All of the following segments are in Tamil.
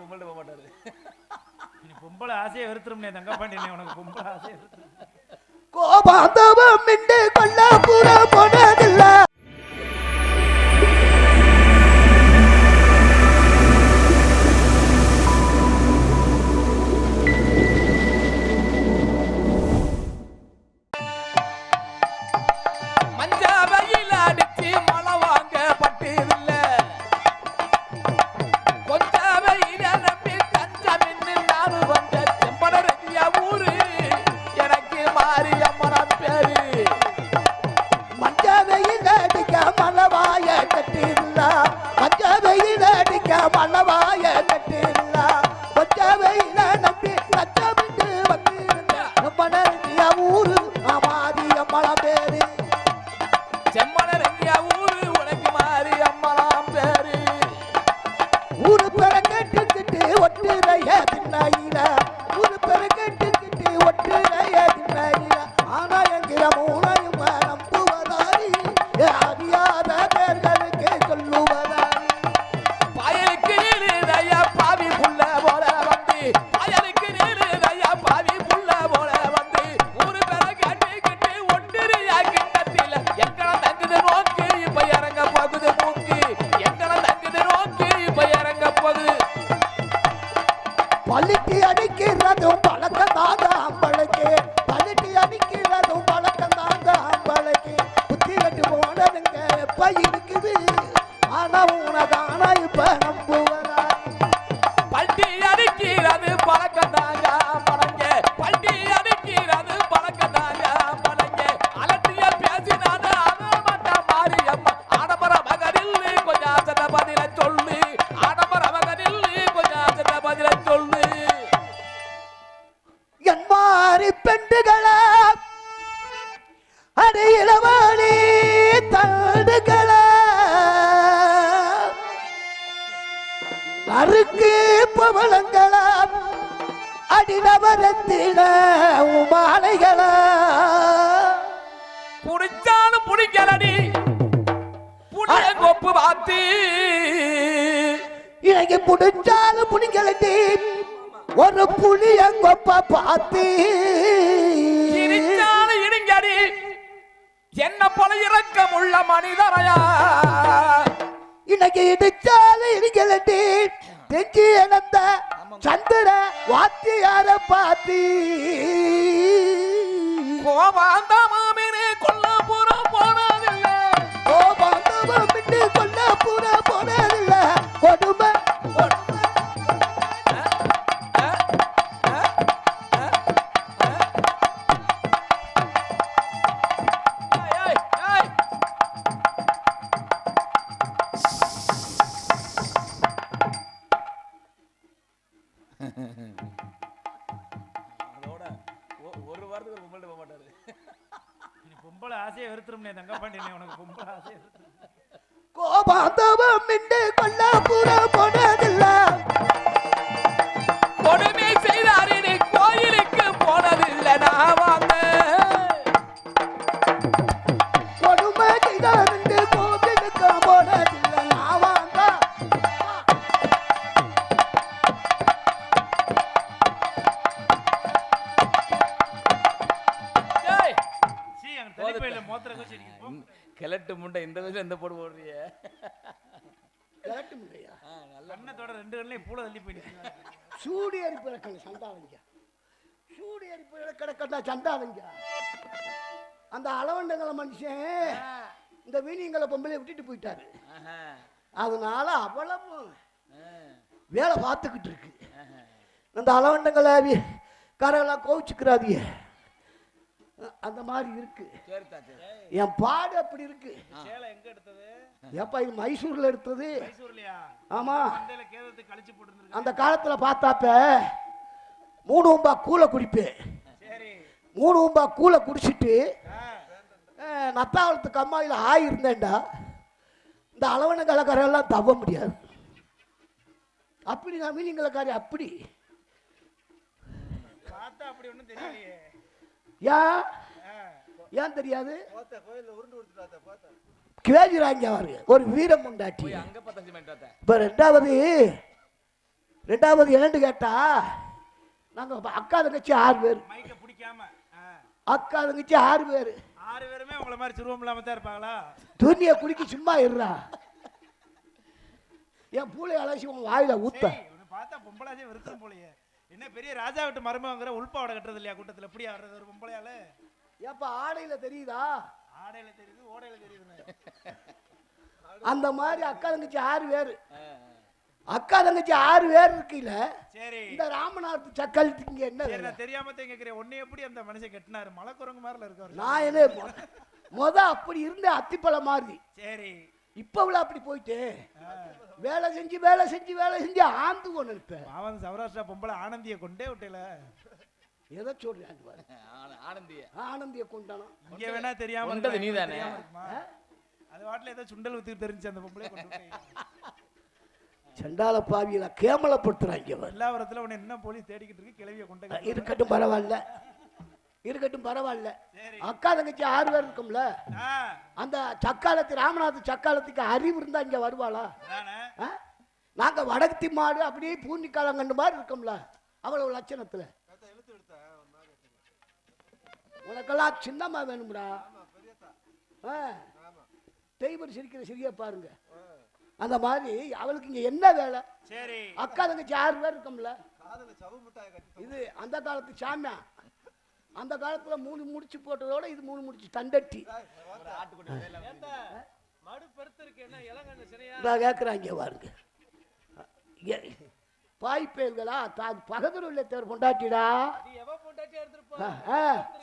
பொம்பளை போக மாட்டாரு. நீ பொம்பளை ஆசையை வெறுத்துருமே தங்க பாண்டியனே, உனக்கு பொம்பளை ஆசையை வெறுத்துரும். கோபாந்தவம் மிண்டு கொல்லாபுர போனதில்ல. அருக்கு பவளங்களா அடிநவரத்தின மாலைகளா புடிச்சாலும் புடிக்கலடி புளியங்கொப்பு வாத்தி எனக்கு புடிச்சாலும் புடிக்கலடி ஒரு புளியங்கொப்ப பார்த்து இடிச்சாலும் இடிங்கடி என்ன போல இரக்கம் உள்ள மனிதரையா இன்னைக்கு இடிச்சாலும் இடிக்கலடி தெஞ்சி இழந்த சந்திர வாத்தியார பார்த்து கோபாந்தமாமினே கொல்லாபுரம் போனதில்லை கோபாந்தமாமினே கொல்லாபுரம் போனதில்லை கொடுமை பொம்பளை ஆசையை வெறுத்துருமே தங்க பாண்டியனே, உனக்கு பொம்பளை ஆசையை வெறுத்துரும். கோபாந்தவம் மிண்டு கொல்லாபுரம் போனதில்லை கொடுமை செய்தாரினே கோயிலுக்கு போனதில்லை நான் வாங்க கொடுமை செய்தாரினே கோயிலுக்கு போனதில்லை நான் வாங்க கிழட்டு முண்டை இந்த வயசுல எந்த போடு போடுறிய கிழட்டு முண்டையா கண்ணத்தோட ரெண்டு கண்ணையும் பூல தள்ளி போயிடுச்சு. சூடு எரிப்பு இறக்கணும் சந்தாவங்க சூடு எரிப்பு கிடக்கா சந்தாவங்க அந்த அளவண்டங்களை மனுஷன் இந்த வீணியங்களை பொம்பளை விட்டுட்டு போயிட்டாரு. அதனால அவ்வளவு வேலை பார்த்துக்கிட்டு இருக்கு. அந்த அளவண்டங்களை கரெல்லாம் கோவிச்சுக்கிறாதிய அந்த மாதிரி இருக்கு. என் பாடு அப்படி இருக்கு. ஏப்பா இது மைசூர்ல எடுத்தது. ஆமா அந்த காலத்துல பார்த்தாப்ப 3 உம்பா கூலை குடிப்பேன். 3 உம்பா கூலை குடிச்சிட்டு நத்தாவளத்து கம்மாயில் ஆயிருந்தேன்டா இந்த அளவன கலக்காரெல்லாம் தவ முடியாது. அப்படி நான் மீனிங்கலக்காரி அப்படி ஏன் தெரியாது கேஜிராங்க ஒரு வீரம் உண்டாட்டி. இப்ப 2வது ரெண்டாவது என்னன்னு கேட்டா நாங்கள் அக்கா தங்கச்சி 6 பேர். மைக்க பிடிக்காம அக்கா தங்கச்சி 6 பேர். 6 பேருமே உங்களை மாதிரி சிறுவம் இல்லாம தான் இருப்பாங்களா? துணியை குடிக்கி சும்மா இருறா. என் பூளை அலசி உன் வாயில ஊத்த. பார்த்தா பொம்பளாச்சே வெறுத்தும் போலயே. என்ன பெரிய ராஜா விட்டு மருமகங்கிற உள்பாவடை கட்டுறது இல்லையா கூட்டத்தில்? எப்படி ஆடுறது ஒரு பொம்பளையால? ஏப்பா ஆடையில தெரியுதா? ஆடையில தெரியுது, ஓடையில தெரியுது. அந்த மாதிரி அக்கா தங்கச்சி 6 பேர். அக்கா தங்கச்சி 6 பேர் இருக்குல்ல. சரி, இந்த ராமநாத் சக்கலத்துக்கு என்ன? சரி, நான் தெரியாம தான் கேக்குறேன். ஒண்ணே எப்படி அந்த மனுஷன் கட்டினாரு? மலைக்குரங்கு மாதிரில இருக்காரு. நான் என்ன அப்படி இருந்த அத்திப்பழம் மாதிரி. சரி, இப்ப உள்ள அப்படி போயிட்டு வேலை செஞ்சு ஆந்து கொண்டு இருப்பேன். அவன் சௌராஷ்டிரா பொம்பளை ஆனந்திய கொண்டே விட்டல. எதை சொல்றேன்? ஆனந்திய கொண்டானா? இங்க வேணா தெரியாம நீதானே? அது வாட்டில ஏதோ சுண்டல் ஊத்தி தெரிஞ்சு அந்த பொம்பளை கொண்டு சண்டால பாவியில கேமலப்படுத்துறாங்க. எல்லாவரத்துல உன்னை என்ன போலீஸ் தேடிக்கிட்டு இருக்கு? கிளவிய கொண்டு. இருக்கட்டும் பரவாயில்ல. அக்கா தங்கச்சி 6 பேர் இருக்கும்ல. அந்த சக்காலத்து ராமநாத் சக்காலத்துக்கு அறிவு இருந்தா இங்க வருவாளா? நாங்க வடக்கு மாடு அப்படியே பூர்ணிக்காலம் கண்டு மாதிரி இருக்கோம்ல. அவ்வளவு லட்சணத்துல உனக்கெல்லாம் சின்னம்மா வேணும்டா. தெய்வர் சிரிக்கிற சிரியா பாருங்க. அந்த மாதிரி அவளுக்கு இங்க என்ன வேலை? சரி, அக்கா தங்கச்சி 6 பேர் இருக்கோம்ல. இது அந்த காலத்து சாமியா. அந்த காலத்துல 3 முடிச்சு போட்டதோட இது 3 முடிச்சு தண்டட்டி கேக்குறாங்க பாருங்க. பாய்ப்பேல்களா பகதூர் உள்ள தேர் கொண்டாட்டிடா.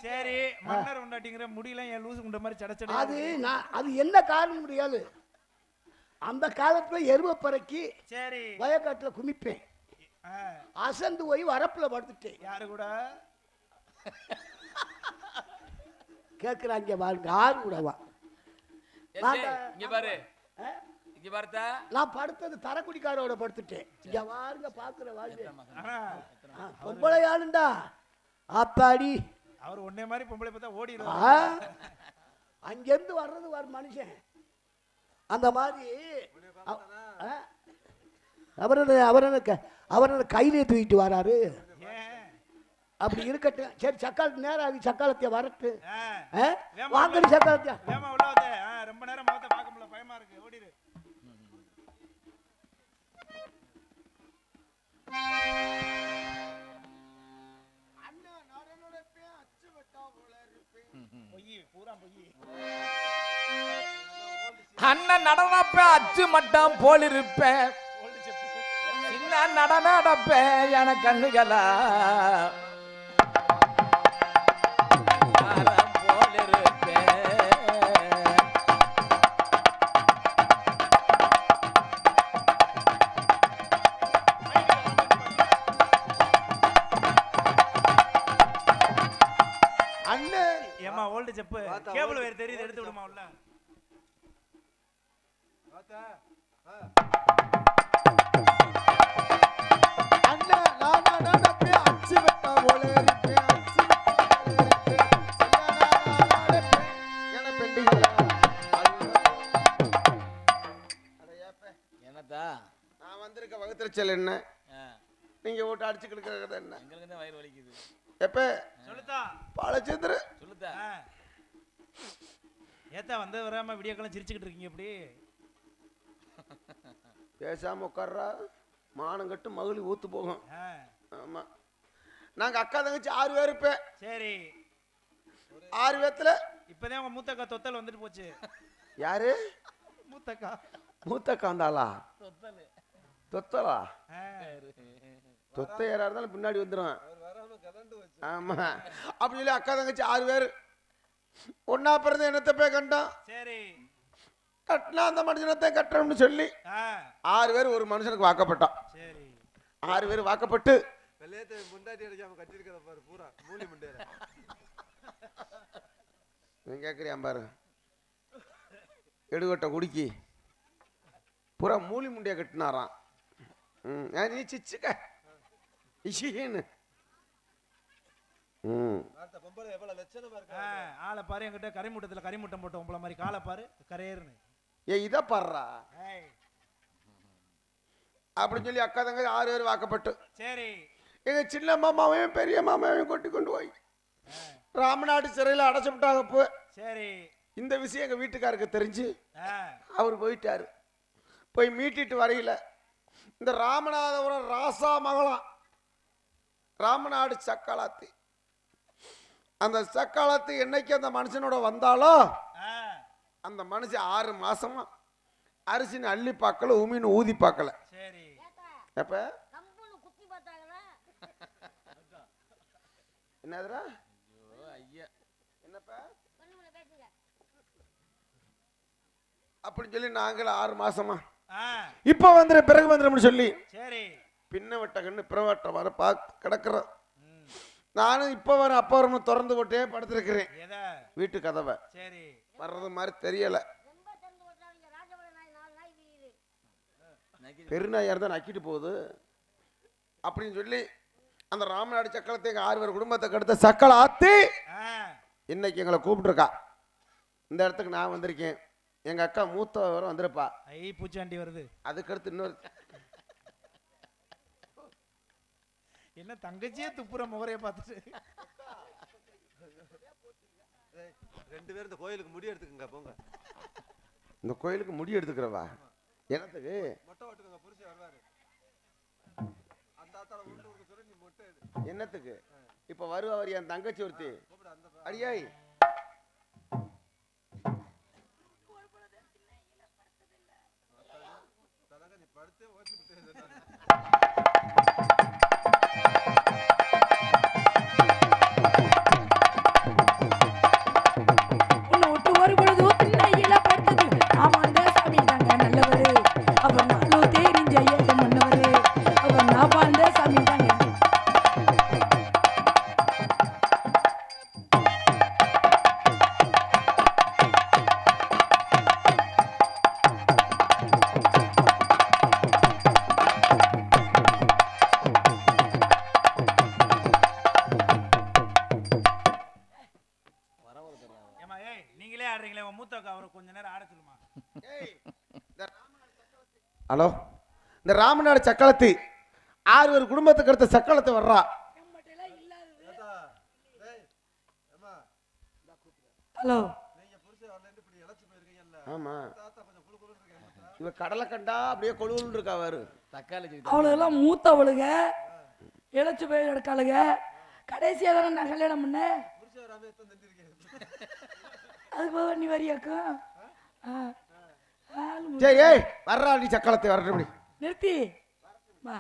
சரி, மன்னர் கொண்டாட்டிங்கிற முடியல என் லூசு குண்ட மாதிரி சடச்சட. அது என்ன காரணம் முடியாது. அந்த காலத்துல எருவ பறக்கி சரி வயக்காட்டுல குமிப்பேன். அசந்து போய் வரப்புல படுத்துட்டேன். யாரு கூட கேக்குறாங்க பாருங்க. 6 கூடவா? நான் படுத்தது தரக்குடிக்காரோட படுத்துட்டேன். இங்க பாருங்க பாக்குற வாழ்க்கை பொம்பளை ஆளுண்டா. அப்பாடி அவர் ஒன்னே மாதிரி பொம்பளை பார்த்தா ஓடிடுவார். அங்கிருந்து வர்றது வர மனுஷன். அந்த மாதிரி அவரை கையிலே தூக்கிட்டு வராரு. அப்படி இருக்கட்டும். சரி, சக்காலத்து நேரம் ஆகி சக்காலத்தைய வரட்டு. வாங்கடி சக்காலத்தியா. ரொம்ப நேரம் முகத்தை பார்க்க முடியல, பயமா இருக்கு. ஓடிடு. அண்ணன் நடனப்ப அச்சு மட்டம் போல் இருப்பேன். சின்ன நடனப்ப என கண்ணுகளா போல் இருப்பேன். அண்ணன் ஏமா ஓல்டு செப்பு கேபிள் வேற தெரியுது, எடுத்து விடுமா உள்ள. நான் வந்திருக்க வகுத்திரச்சல் என்ன, நீங்க ஓட்டு அடிச்சு கிடக்கிறது என்ன? எங்களுக்கு வயிறு வலிக்குது. எப்ப சொல்லுதா பாலச்சந்திர சொல்லுதா ஏத்தா வந்து வராம வீடியோக்கெல்லாம் சிரிச்சுக்கிட்டு இருக்கீங்க? எப்படி பேசாம உட்கார்றா, மானம் கட்டு மகளி ஊத்து போகும். ஆமா, நாங்க அக்கா தங்கச்சி 6 பேர் இருப்பேன். சரி, 6 பேத்துல இப்பதான் உங்க மூத்தக்கா தொத்தல் வந்துட்டு போச்சு. யாரு மூத்தக்கா? மூத்தக்கா வந்தாளா? தொத்தலா? தொத்த யாரா இருந்தாலும் பின்னாடி வந்துடும். ஆமா, அப்படி சொல்லி அக்கா தங்கச்சி 6 பேர் ஒன்னா பிறந்த என்னத்தை போய் கண்டோம். சரி, கட்டினா அந்த மனுஷனத்தை கட்டணும்னு சொல்லி 6 பேர் ஒரு மனுஷனுக்கு வாக்கப்பட்டான். சரி, 6 பேர் வாக்கப்பட்டு கேக்குறியா பாரு, எடுகட்ட குடிக்கி பூரா மூலி முண்டிய கட்டினாராம். நீ சிச்சுக்க ஆளை பாரு, என்கிட்ட கரிமூட்டத்துல கரிமூட்டம் போட்டோம் உங்களை மாதிரி காலை பாரு கரையேறுன்னு. ஏ இத பாடுறா, அப்படின்னு சொல்லி அக்கா தங்க 6 பேர் வாக்கப்பட்டு சரி எங்க சின்ன மாமாவையும் பெரிய மாமாவையும் கொட்டி கொண்டு போய் ராமநாடு சிறையில் அடைச்சு விட்டாங்க. இப்போ சரி இந்த விஷயம் எங்க வீட்டுக்காருக்கு தெரிஞ்சு ஆ, அவர் போயிட்டாரு. போய் மீட்டிட்டு வரையில இந்த ராமநாதபுரம் ராசா மகளம் ராமநாடு சக்காலத்தி அந்த சக்காலத்தி என்னைக்கு அந்த மனுஷனோட வந்தாலோ ஆ, அந்த மனுஷன் 6 மாசமா அரிசின்னு அள்ளி பார்க்கல, உமின்னு ஊதி பார்க்கல. சரி எப்ப என்னதுடா என்னப்ப அப்படின்னு சொல்லி நாங்கள் 6 மாசமா ஆ, இப்ப வந்துரு பிறகு வந்துடும் சொல்லி சரி பின்ன வட்ட கண்ணு பிறவட்ட வர பார்த்து கிடக்குறோம். ம், நானும் இப்ப வர அப்ப வரணும் திறந்து போட்டே படுத்திருக்கிறேன் எதை வீட்டு கதவை. சரி வர்றது மாதிரி தெரியல. பெருநாயா இருந்தா நக்கிட்டு போகுது அப்படின்னு சொல்லி அந்த ராமநாடு சக்கலத்தை எங்க 6 பேர் குடும்பத்தை கெடுத்த சக்கலை ஆத்தி ஆ, இன்னைக்கு எங்களை கூப்பிட்டுருக்கா. இந்த இடத்துக்கு நான் வந்திருக்கேன். எங்க அக்கா மூத்த வர வந்திருப்பா. ஐ பூச்சாண்டி வருது. அதுக்கடுத்து இன்னொரு என்ன தங்கச்சியே துப்புற முகரைய பார்த்துட்டு 2 பேரும் இந்த கோயிலுக்கு முடி எடுத்துக்கங்க போங்க. இந்த கோயிலுக்கு முடி எடுத்துக்கிறவா என்னத்துக்கு மொட்டை ஓட்டுக்கங்க புருஷன் வருவாரு. அந்த ஆத்தால உருட்டு உருட்டு சொல்லி நீ மொட்டை எடு. என்னத்துக்கு இப்ப வருவார் என் தங்கச்சி ஒருத்தி அடியாய் தலங்க நீ படுத்தே ஓட்டி விட்டு ஒட்டு ஒரு பொழுது திண்ணையில படுத்தது ஆமாந்த சாமி தாங்க நல்லவரு அவர் நாளும் தெரிஞ்ச ஏக மன்னவரு அவர் நான் வாழ்ந்த சாமி தாங்க. ஏமா ஏய் நீங்களே ஆடுறீங்களே உன் மூத்தக்கா அவரை கொஞ்ச நேரம் ஆட சொல்லுமா. ஹலோ இந்த ராமநாடு சக்களத்தி 6 பேர் குடும்பத்துக்கு அடுத்த சக்களத்தை வர்றா. ஹலோ நீங்க புருஷன் வரலன்னு இப்படி இளைச்சு போயிருக்கீங்கல்ல. ஆமா தாத்தா கொஞ்சம் குளு குளுன்னு இருக்கேன். இவ கடலை கண்டா அப்படியே கொழுன்னு இருக்கா அவரு. தக்காளி அவளுகெல்லாம் மூத்தவளுக இழைச்சு போய் எடுக்காளுக. கடைசியா தானே நான் கல்யாணம் பண்ணேன். புருஷன் வராம எத்தனை தண்டிருக்கேன். அது போக நீ வரியாக்கும் சரி ஏய் வர்றா நீ சக்களத்தை வரட்டும். நிறுத்தி வா.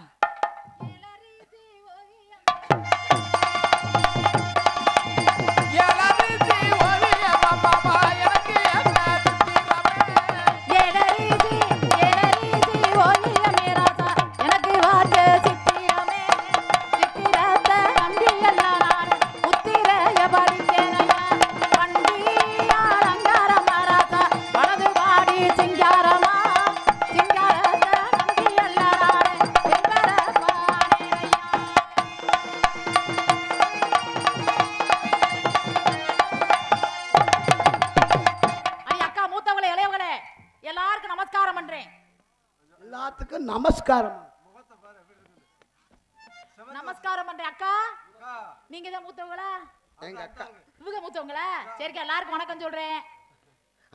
எல்லாத்துக்கும் நமஸ்காரம். நமஸ்காரம் பண்றேன் அக்கா. நீங்க தான் மூத்தவங்களா? எங்க அக்கா இவங்க மூத்தவங்களா? சரிக்கா எல்லாருக்கும் வணக்கம் சொல்றேன்.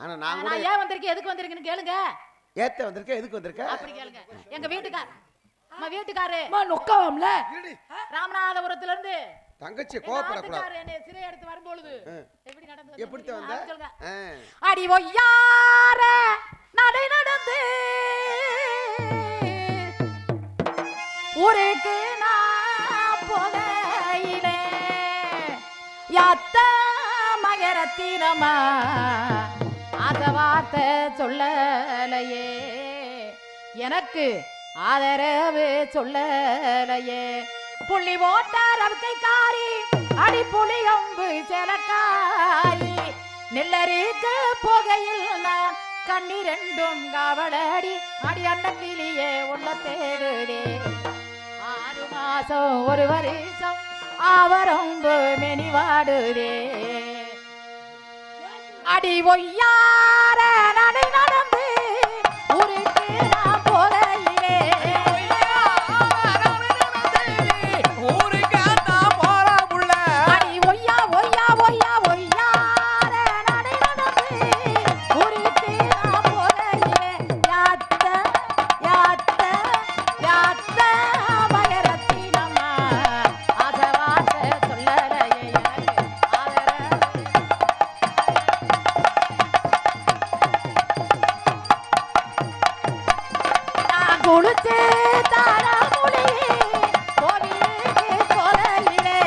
ஆனா நான் கூட நான் ஏன் வந்திருக்கேன் எதுக்கு வந்திருக்கேன்னு கேளுங்க. ஏத்த வந்திருக்க எதுக்கு வந்திருக்க அப்படி கேளுங்க. எங்க வீட்டுக்காரு நொக்காவம்ல ராமநாதபுரத்துல இருந்து தங்கச்சி கோவப்படக்கூடாது. என்னை சிறை எடுத்து வரும்பொழுது எப்படி நடந்தது எப்படி வந்த அதை சொல்லுங்க. ஆ. அடி ஒய்யார நடை நடந்து ஊருக்கு நான் போகையிலே யாத்த மகரத்தினமா அந்த வார்த்தை சொல்லலையே, எனக்கு ஆதரவு சொல்லலையே. புள்ளி ஓட்டார் அவக்கை காரி அடி புளியம்பு செலக்காரி நெல்லரிக்கு போகையில் நான் கண்ணிரண்டும் காவலடி அடி அண்ணக்கிளியே உள்ள தேடுதே. 6 மாசம் 1 வருஷம் அவரம்பு மெனிவாடுதே. அடி ஒய்யார நடை நடந்து ஊருக்கு நான் போகையிலே வச்சு தாராமுலையே கோவிலுக்கு கொலையிலே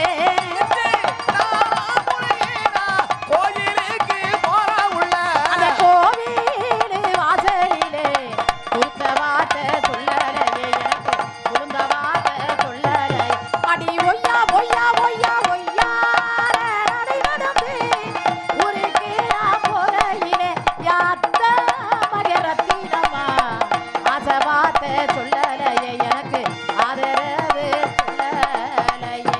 கோயிலுக்கு போற உள்ள அந்த கோவிலு வாசலிலே குறுத்த வார்த்தை சொல்லலையே எனக்கு குறுந்த வார்த்தை சொல்லலை அடி ஒய்யா ஒய்யா ஒய்யா ஒய்யா நடை நடந்து ஊருக்கு நான் போகையிலே யாத்த மகரத்தினமா ஆசை வார்த்தை சொல்லலையே எனக்கு ஆதரவு சொல்லலையே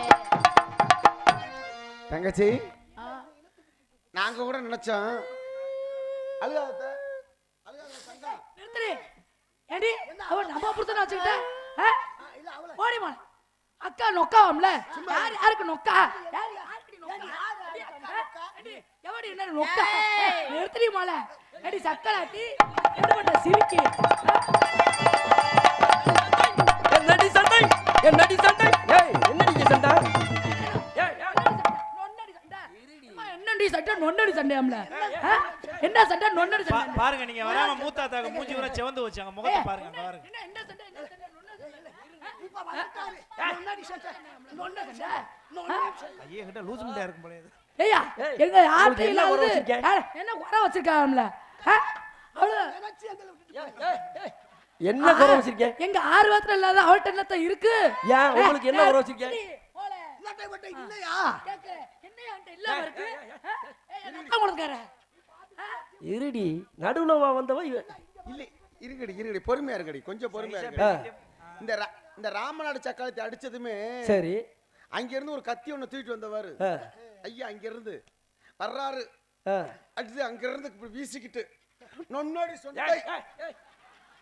தங்கச்சி நாங்க கூட நினைச்சோம் அழுகாத நிறுத்துறே ஏடி அவன் நம்ம புருஷனை வச்சுக்கிட்ட ஓடிமா அக்கா நொக்காவம்ல யாருக்கு நொக்கா யாருக்கு நொக்கா ஏடி, எவடி என்ன நொக்கா நிறுத்துறீ மால ஏடி சக்கலாட்டி என்ன பண்ண சிரிக்கி என்னடி சண்டை என்னடி சண்டை ஏய் என்னடி சண்டை என்னடி சட்டை நொன்னடி சண்டையாம்ல என்ன சண்டை நொன்னடி சண்டை பாருங்க நீங்க வராம மூத்தாத்தாக்கு மூஞ்சி கூட செவந்து வச்சாங்க முகத்தை பாருங்க அங்க பாருங்க என்ன என்ன சண்டை என்ன சண்டை ஐயே கிட்ட லூஸ் முட்டையா இருக்கும் போல இது. ஏய்யா எங்க ஆட்ல இல்ல என்ன குறை வச்சிருக்காங்கல அவ்வளவு என்ன குறை வச்சிருக்கேன் எங்க ஆர்வத்துல இல்லாத அவள்ட்ட என்னத்த இருக்கு ஏன் உங்களுக்கு என்ன குறை வச்சிருக்கேன் இல்லையா என்னையா இல்ல இருக்கு என்ன கொடுக்கற இருடி நடுவுலவா வந்தவ இல்லை இருங்கடி பொறுமையா இருக்கடி கொஞ்சம் பொறுமையா இருக்கடி இந்த ராமநாடு சக்காலத்தை அடிச்சதுமே சரி அங்க இருந்து ஒரு கத்தி ஒண்ணு தூக்கிட்டு வந்தவாரு ஐயா அங்க இருந்து வர்றாரு அடிச்சு அங்க இருந்து இப்படி வீசிக்கிட்டு நொன்னோடி சொண்டை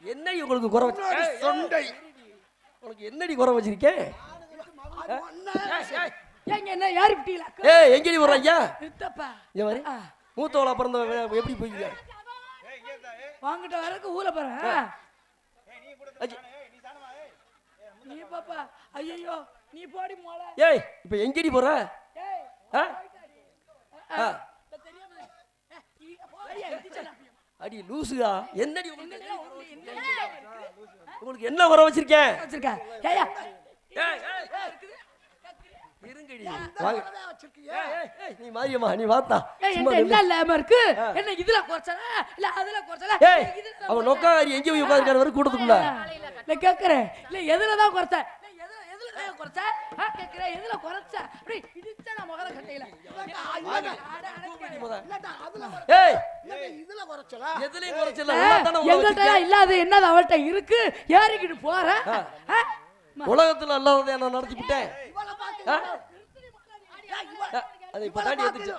என்னடி உங்களுக்கு குறை வச்சு சொண்டை உனக்கு என்னடி குறை வச்சிருக்கேன் ஏங்க என்ன யாரி விட்டீங்களா ஏய் எங்கடி வர்ற ஐயா நிறுத்தப்பா இந்த மாதிரி மூத்தவளா பிறந்த எப்படி போய்க்க வாங்கிட்ட வரக்கு ஊல போறேன் நீ பாப்பா ஐயோ நீ போடி மோள ஏய் இப்போ எங்கடி போற அடி லூசுடா என்னடி உங்களுக்கு என்ன குறை வச்சிருக்கேன் வச்சிருக்க ஏய்யா இருங்கடி வாங்க நீ மாரியம்மா நீ வாத்தா என்ன என்ன இல்லாம இருக்கு என்ன இதுல குறைச்சல இல்ல அதுல குறைச்சல ஏய் அவன் நோக்காரி எங்க போய் உட்கார்ந்திருக்காரு வர கூட்டத்துக்குள்ள நான் கேக்குறேன் இல்ல எதுல தான் குறைச்ச எதுல தான் குறைச்ச கேக்குறேன் எதுல குறைச்ச அப்படி இடிச்ச நான் முகர கட்டையில ஏய் இதுல குறைச்சலா எதுலயும் குறைச்சல தான எங்கள்ட்ட இல்லாத என்னது அவள்கிட்ட இருக்கு ஏறிக்கிட்டு போற உலகத்துல அல்லாததை நான் நடத்தி விட்டேன் அதை இப்ப தாண்டி எடுத்துச்சு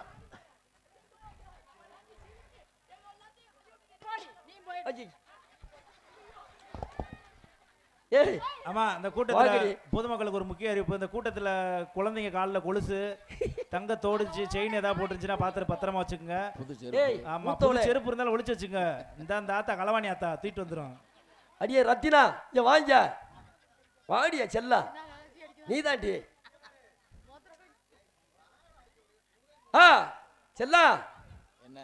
ஏய் ஆமா இந்த கூட்டத்துல பொதுமக்களுக்கு ஒரு முக்கிய அறிவிப்பு இந்த கூட்டத்துல குழந்தைங்க கால்ல கொலுசு தங்க தோடுச்சு செயின் ஏதாவது போட்டுருந்துச்சுன்னா பாத்திர பத்திரமா வச்சுக்கோங்க ஆமா புது செருப்பு இருந்தாலும் ஒளிச்சு வச்சுங்க இந்த ஆத்தா களவாணி ஆத்தா தூக்கிட்டு வந்துடும் அடியே ரத்தினா இங்க வாங்க வாடியா செல்லா நீதாண்டி செல்லா என்ன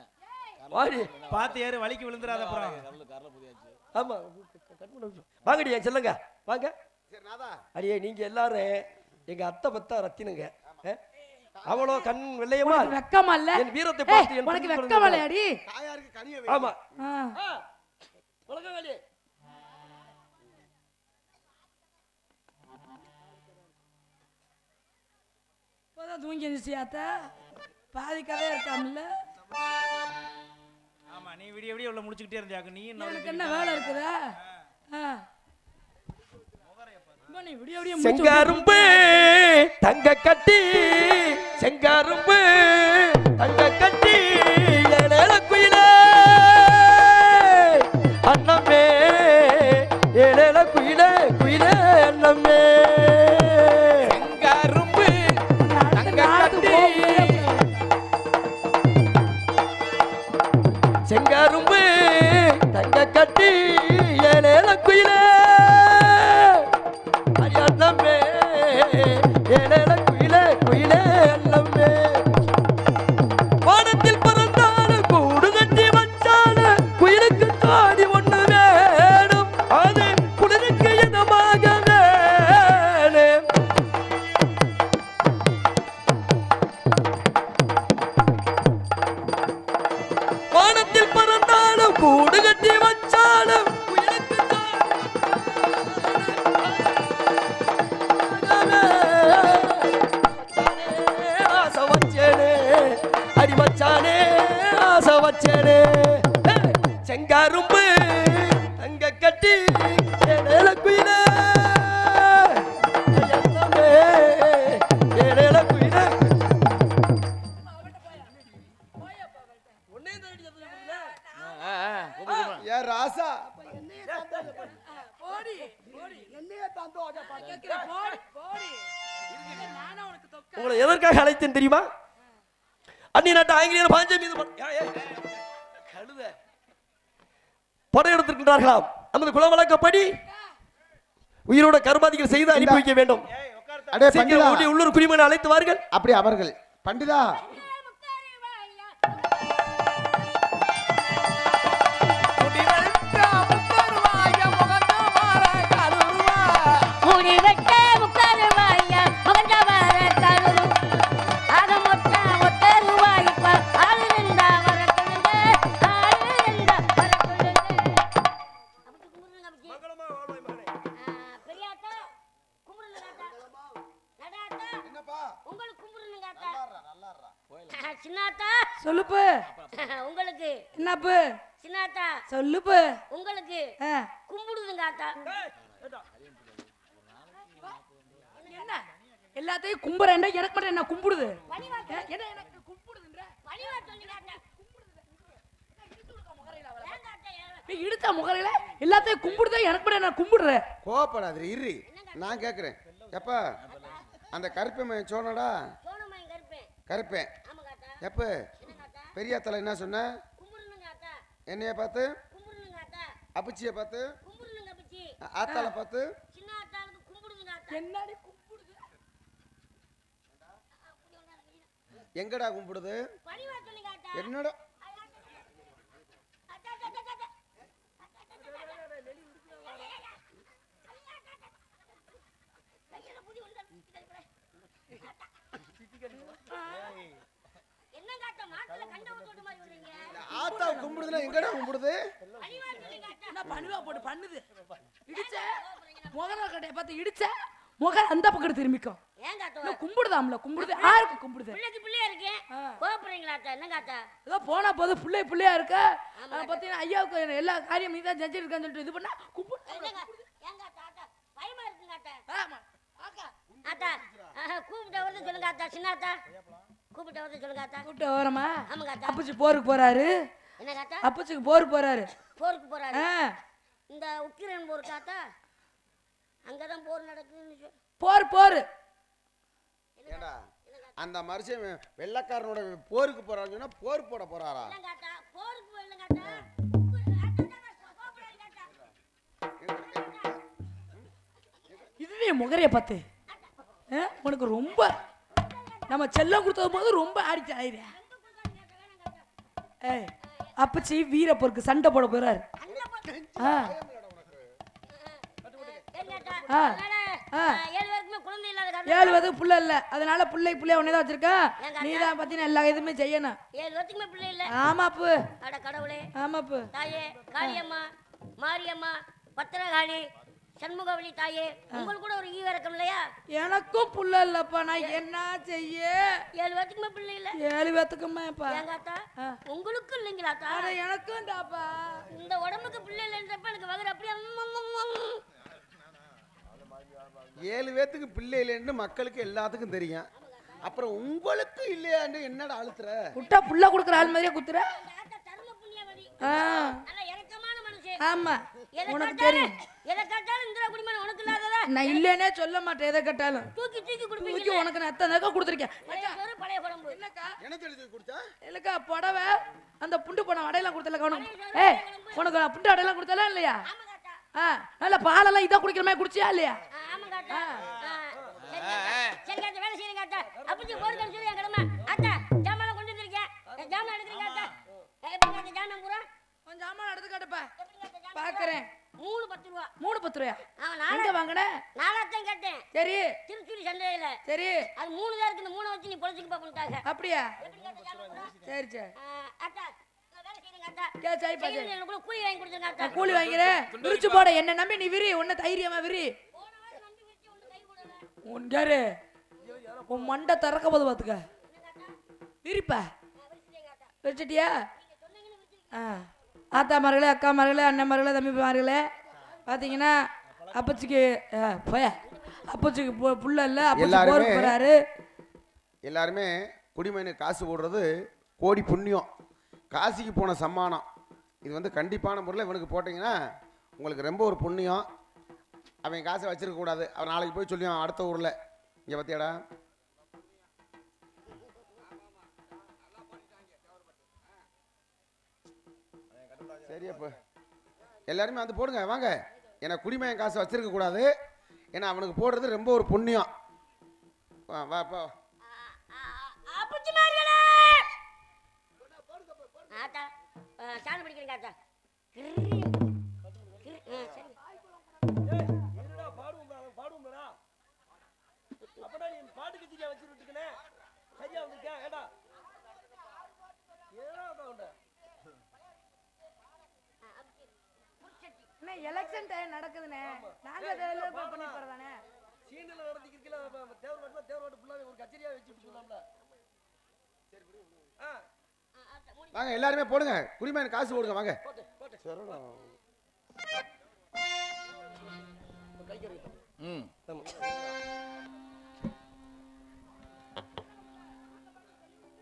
வாடி பாத்து ஏறு வலிக்கு விழுந்துறாத அப்புறம் ஆமா வாங்கடியா செல்லுங்க வாங்க அடியே நீங்க எல்லாரும் எங்க அத்தை பத்தா ரத்தினுங்க அவ்வளோ கண் வெள்ளையமா வெக்கமா இல்ல என் வீரத்தை பார்த்து உனக்கு வெக்கமா இல்லையாடி தாயாருக்கு கனிய ஆமா உலக வேலையே இப்போதான் தூங்கி இருந்துச்சியாத்தா பாதி கதையா இருக்காமல்ல ஆமா நீ விடிய விடிய உள்ள முடிச்சுக்கிட்டே இருந்தியாக்கு நீ எனக்கு என்ன வேலை இருக்குதா நீ விடிய விடிய செங்காரும்பு தங்க கட்டி செங்காரும்பு தங்க கட்டி ஏழேல குயிலே அண்ணமே ஏழேல குயிலே குயிலே அண்ணமே செங்காரும்பு தங்க கட்டி செங்காரும்பு தங்க கட்டி ஏழேல குயிலே அண்ணமே ஏழேல குயிலே குயிலே அண்ணமே வானத்தில் பறந்தால கூடு கட்டி வச்சால குயிலுக்கு தாடி ஒண்ணு வேணும் அது குளிருக்கு மகனே செங்காரும்பு தங்க கட்டி ஏழேல குயிலே ஏழேல குயிலே ஏன் ராசா போடி என்னையே தாந்தோ அதை பாத்து. கேக்குறேன் போடி போடி நானா உனக்கு தொக்க உங்களை எதற்காக அழைத்தேன் தெரியுமா? அந்நிய நாட்டு ஆங்கிலேயர் பாஞ்சை மீது கழுத படையெடுத்திருக்கிறார்களாம். நமது குல வழக்கப்படி உயிரோட கருமாதிகள் செய்து அனுப்பி வைக்க வேண்டும். அடே சீக்கிரம் பண்டிதா ஓடி உள்ளூர் குடிமகனை அழைத்து வாருங்கள். அப்படி அவர்கள் பண்டிதா முடிவெட்ட முக்கருவாயா முகந்தவர கருரு ஆக மொத்த மொத்த ரூபாய்ப்ப ஆளு நின்றா வரக்குழுந்து ஆளு நின்றா வரக்குழுந்து பெரியாத்தா கும்பிடுங்க நடாத்தா என்னப்பா உங்களுக்கு கும்பிடுங்க சின்னாத்தா சொல்லுப்பு உங்களுக்கு என்னப்பு சின்னாத்தா சொல்லுப்பு உங்களுக்கு கும்பிடுதுங்க ஆத்தா என்ன எல்லாத்தையும் கும்புறேன்டா எனக்கு மட்டும் என்ன கும்பிடுது என்ன எனக்கு கும்பிடுதுன்ற பணிவா சொல்லுங்க ஆத்தா இழுத்த முகரையில எல்லாத்தையும் கும்பிடுதா எனக்கு மட்டும் என்ன கும்பிடுற கோவப்படாது இரு நான் கேட்குறேன் எப்பா அந்த கருப்பை மையம் சோனடா சோனமாய் கருப்பேன் கருப்பேன் ஆமாங்க ஆத்தா எப்ப பெரியாத்தல என்ன சொன்ன கும்பிடுங்க ஆத்தா என்னைய பார்த்து கும்பிடுங்க ஆத்தா அப்பிச்சியை பார்த்து கும்பிடுங்க பிச்சி ஆத்தால பார்த்து சின்ன ஆத்தாளுக்கு கும்பிடுங்க ஆத்தா என்னடி கும்பிடுது எங்கடா கும்பிடுது பணிவா சொல்லுங்க ஆத்தா என்னடா ஆத்தா ஆத்தா ஆத்தா என்னங்க ஆத்தா மாட்டுல கண்ட ஊத்து மாதிரி வரீங்க ஆத்தா கும்பிடுதுன்னா எங்கடா கும்பிடுது பணிவா சொல்லுங்க ஆத்தா என்ன பணிவா போட்டு பண்ணுது இடிச்ச முகர கட்டைய பார்த்து இடிச்ச முகர அந்த பக்கம் திரும்பிக்கும் ஏங்க ஆத்தா இல்ல கும்பிடுதாம்ல கும்பிடுது யாருக்கு கும்பிடுது பிள்ளைக்கு பிள்ளையா இருக்கேன் கோபப்படுறீங்களா ஆத்தா என்னங்க ஆத்தா ஏதோ போனா போது பிள்ளையா இருக்க பார்த்தீங்கன்னா ஐயாவுக்கு எல்லா காரியம் நீ தான் செஞ்சிருக்கான்னு சொல்லிட்டு இது பண்ணா கும்பிடு என்னங்க ஏங்க ஆத்தா ஆத்தா பயமா இருக்குங்க ஆத்தா ஆமா ஆக்கா ஆத்தா கூப்பிட்ட வருது சொல்லுங்க ஆத்தா சின்ன ஆத்தா கூப்பிட்ட வருது சொல்லுங்க ஆத்தா கூப்பிட்டு ஓரமா ஆமாங்க ஆத்தா அப்பச்சி போருக்கு போறாரு என்னங்க ஆத்தா அப்பச்சிக்கு போருக்கு போறாரு போருக்கு போறாரு ஆ, இந்த உக்கிரன் போருக்கு ஆத்தா அங்கதான் போர் நடக்குதுன்னு போரு ஏண்டா அந்த மனுஷன் வெள்ளக்காரனோட போருக்கு போறான்னு சொன்னா போர் போட போறாரா இல்லங்க ஆத்தா போருக்கு போயிடுங்க ஆத்தா கோபப்படாதீங்க ஆத்தா இதுவே முகரைய பார்த்து உனக்கு ரொம்ப நம்ம செல்லம் கொடுத்தது போது ரொம்ப ஆடிச்சு ஆயிரு ஏய் அப்பச்சி வீரப்போருக்கு சண்டை போட போறாரு ஆ ஆ ஆ 7 பேருக்குமே குழந்தை இல்லாத காரணம் 7 பேருக்கு புள்ள இல்ல அதனால புள்ளைய ஒன்னே வச்சிருக்கேன் நீ தான் பாத்தீங்கன்னா எல்லா இதுமே செய்யணும் 7 பேருக்குமே பிள்ளை இல்ல ஆமாப்பு அட கடவுளே ஆமாப்பு தாயே காளியம்மா மாரியம்மா பத்திரகாளி சண்முகவழி தாயே உங்களுக்கு கூட ஒரு ஈ இறக்கம் இல்லையா எனக்கும் புள்ள இல்லப்பா நான் என்ன செய்ய 7 பேருக்குமே பிள்ளை இல்ல 7 பேத்துக்குமேப்பா ஏங்க ஆத்தா உங்களுக்கும் இல்லைங்களா ஆத்தா அட எனக்கும் தாப்பா இந்த உடம்புக்கு பிள்ளை இல்லைன்றப்ப எனக்கு வகுறு அப்படியே 7 பேத்துக்கு பிள்ளை இல்லைன்னு மக்களுக்கு எல்லாத்துக்கும் தெரியும் அப்புறம் உங்களுக்கு இல்லையான்னு என்னடா அழுத்துற குட்டா புள்ள குடுக்குற ஆள் மாதிரியே குத்துற ஆத்தா தர்ம புண்ணியவதி ஆ நல்ல இரக்கமான மனுஷன் ஆமா எதை உனக்கு கேட்டாலும் தெரியும் எதை கேட்டாலும் இந்திரா குடிமன் உனக்கு இல்லாததா நான் இல்லைன்னே சொல்ல மாட்டேன் எதை கேட்டாலும் தூக்கி தூக்கி தூக்கி கொடுப்பீங்க உனக்கு நான் எத்தனை தடவை கொடுத்துருக்கேன் பழைய சோறு பழைய குழம்பு என்னக்கா எனக்கு எழுதி கொடுத்தா இல்லக்கா புடவை அந்த புண்டு போன அடையெல்லாம் கொடுத்தல உனக்கு ஏய் உனக்கு நான் புண்டு அடையெல்லாம் கொடுத்தலாம் இல்லையா ஆமாங்க ஆத்தா ஆ நல்ல பாலெல்லாம் இதான் குடிக்கிற மாதிரி குடிச்சியா இல்லையா ஆமாங்க ஆத்தா சரி ஆத்தா வேலை செய்யுங்க ஆத்தா அப்படி போறது சொல்லி என் கடமை ஆத்தா ஜாமான் கொண்டு வந்திருக்கேன் ஜாமான் எடுக்கிறீங்க ஆத்தா எப்படி ஆத்தா ஜாமான் பூரா கொஞ்சம் ஜாமான் எடுத்து காட்டுப்பா பாக்குறேன் 3 10 ரூபா 10 ரூபாயா அவன் எங்க வாங்கின நாலாத்தான் கேட்டேன் சரி திருச்சூரி சந்தையில சரி அது 3 தான் இருக்கு இந்த 3 வச்சு நீ பொழைச்சிக்கு பாப்பட்டாங்க அப்படியா எப்படி கேட்ட ஜாமான் பூரா சரி சரி ஆத்தா நான் வேலை செய்யுங்க ஆத்தா சரிப்பா சரி செய்யுங்க, எனக்கு கூட கூலி வாங்கி கொடுத்துருங்க ஆத்தா நான் கூலி வாங்கிறேன் விரிச்சு போட என்ன நம்பி நீ விரி உன்ன தைரியமா விரி போன வாரம் நம்பி வச்சு ஒன்று கை கூடல உன் யாரு உன் மண்டை திறக்க போது பாத்துக்க விரிப்பா விரிச்சிட்டேங்க ஆத்தா விரிச்சிட்டியா நீங்க சொன்னீங்கன்னு ஆத்தா மார்களே, அக்கா மார்களே, அண்ணன் மார்களே, தம்பி மார்களே, பார்த்தீங்கன்னா அப்பச்சிக்கு அப்பச்சிக்கு புள்ள இல்லை, அப்பச்சி போருக்கு போறாரு. எல்லாருமே குடிமகனுக்கு காசு போடுறது கோடி புண்ணியம், காசிக்கு போன சம்மானம். இது வந்து கண்டிப்பான முறையில் இவனுக்கு போட்டிங்கன்னா உங்களுக்கு ரொம்ப ஒரு புண்ணியம். அவன் காசை வச்சிருக்கக்கூடாது, அவன் நாளைக்கு போய் சொல்லியான் அடுத்த ஊரில். இங்கே பார்த்தியாடா, சரியப்போ எல்லாருமே வந்து போடுங்க வாங்க. ஏன்னா குடிமகன் காசை வச்சிருக்க கூடாது, ஏன்னா அவனுக்கு போடுறது ரொம்ப ஒரு புண்ணியம். வாப்பா ஆத்தா சாணம் பிடிக்கிறீங்க ஆத்தா. எலெக்ஷன் டைம் நடக்குதுண்ணே, நாங்க பண்ணி போறதானே. சீனில் நடத்திக்கிறீங்களா தேவர் ஃபுல்லாவே ஒரு கச்சேரியா வச்சு சொல்லலாம்ல. வாங்க எல்லாருமே போடுங்க, குடிமகன் காசு போடுங்க வாங்க.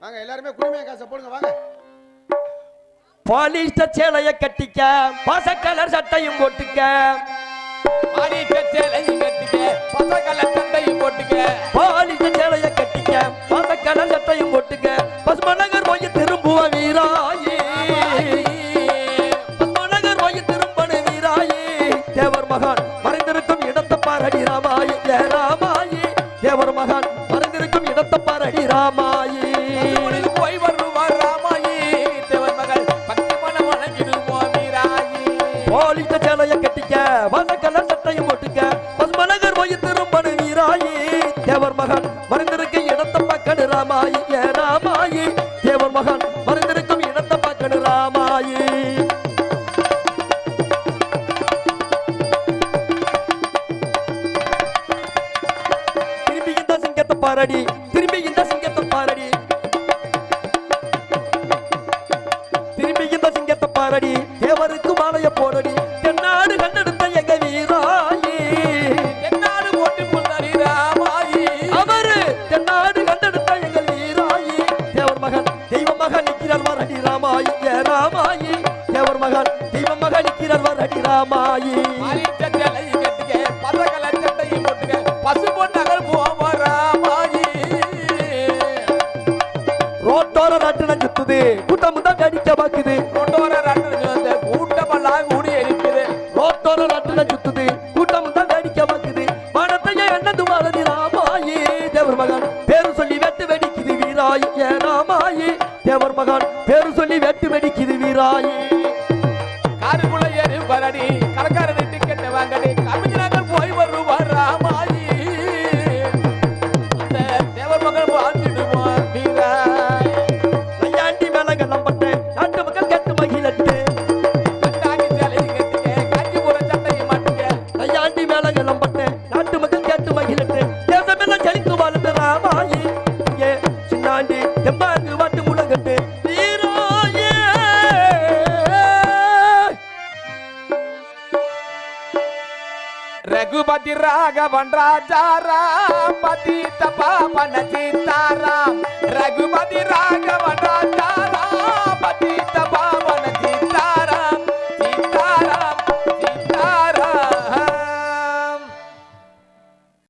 வாங்க எல்லாருமே குடிமகன் காசை போடுங்க வாங்க. பாலிஸ்டர் சேலைய கட்டிக்க, பச கலர் சட்டையும் போட்டுக்க, பாலிஸ்டர் சேலைய கட்டிக்க, பச கலர் சட்டையும் போட்டுக்க, பாலிஸ்டர் சேலைய கட்டிக்க, பச கலர் சட்டையும் போட்டுக்க, பசுமநகர் போய் திரும்புவ வீராயி, பசுமநகர் போய் திரும்பன வீராயி, தேவர் மகான் மறைந்திருக்கும் இடத்தை பாரடி ராமாயி, ராமாயி, தேவர் மகான் மறைந்திருக்கும் இடத்தை பாரடி ராமாயி, போய் வருவார் ராமாயி, தேவர் மகள் போலித்த சேலைய கட்டிக்க, வச கலர் சட்டையும் போட்டுக்க, பசுமநகர் போய் திரும்பனு வீராயி, தேவர் மகன் மறைந்திருக்கும் இடத்தை பக்கடு ராமாயி, ராமாயி, தேவர் மகன் மறைந்திருக்கும் இடத்தை பக்கடு ராமாயி. திரும்பி இந்த சிங்கத்தை பாரடி, திரும்பி இந்த சிங்கத்தை பாரடி, திரும்பி இந்த சிங்கத்தை பாரடி, தேவருக்கு மாலைய போரடி, தென்னாடு கண்டெடுத்த எங்க வீராயி, தென்னாடு போட்டு முன்னாடி ராமாயி, அவரு தென்னாடு கண்டெடுத்த எங்கள் வீராயி, தேவர் மகன் தெய்வ மகன் நிற்கிறார் வரடி ராமாயி, ராமாயி, தேவர் மகன் தெய்வ மகன் நிற்கிறார் வரடி ராமாயி, பசு பொன்னகர் போவ ராமாயி, ரோட்டோர ரட்டன சுத்துது, கூட்டம் தான் கடிக்க பாக்குது, ரோட்டோர ரட்டன கூட்டமெல்லாம் கூடி இருக்குது, ரோட்டோர ரட்டன சுத்துது, கூட்டம் தான் கடிக்க பாக்குது, மனத்தையே எண்ணது வரதி ராமாயி, தேவர் மகன் பேரு சொல்லி வெட்டு வெடிக்குது வீராயி, ராமாயி, தேவர் மகன் பேரு சொல்லி வெட்டு வெடிக்குது வீராயி, காருக்குள்ள ஏறி வரடி, கலக்கார டிக்கெட் வாங்கடி, கமிஷனர் போய் வருவார் ராமாயி, தேவர் மகன் வாழ்ந்துடுவார் வீராய், ஐயாண்டி மேலங்கள் நம்பட்டு நாட்டு மக்கள் கேட்டு மகிழட்டு, ஐயாண்டி மேலங்கள் நம்பட்டு நாட்டு மக்கள் கேட்டு மகிழட்டு, தேசமெல்லாம் செழித்து வாழ்ந்து ராமாயி, இங்கே சின்னாண்டி தெம்பாங்கு வாட்டு முழங்கட்டு வீராயே. ரகுபதி ராகவன் ராஜா ராம் பதி தபா பனஜி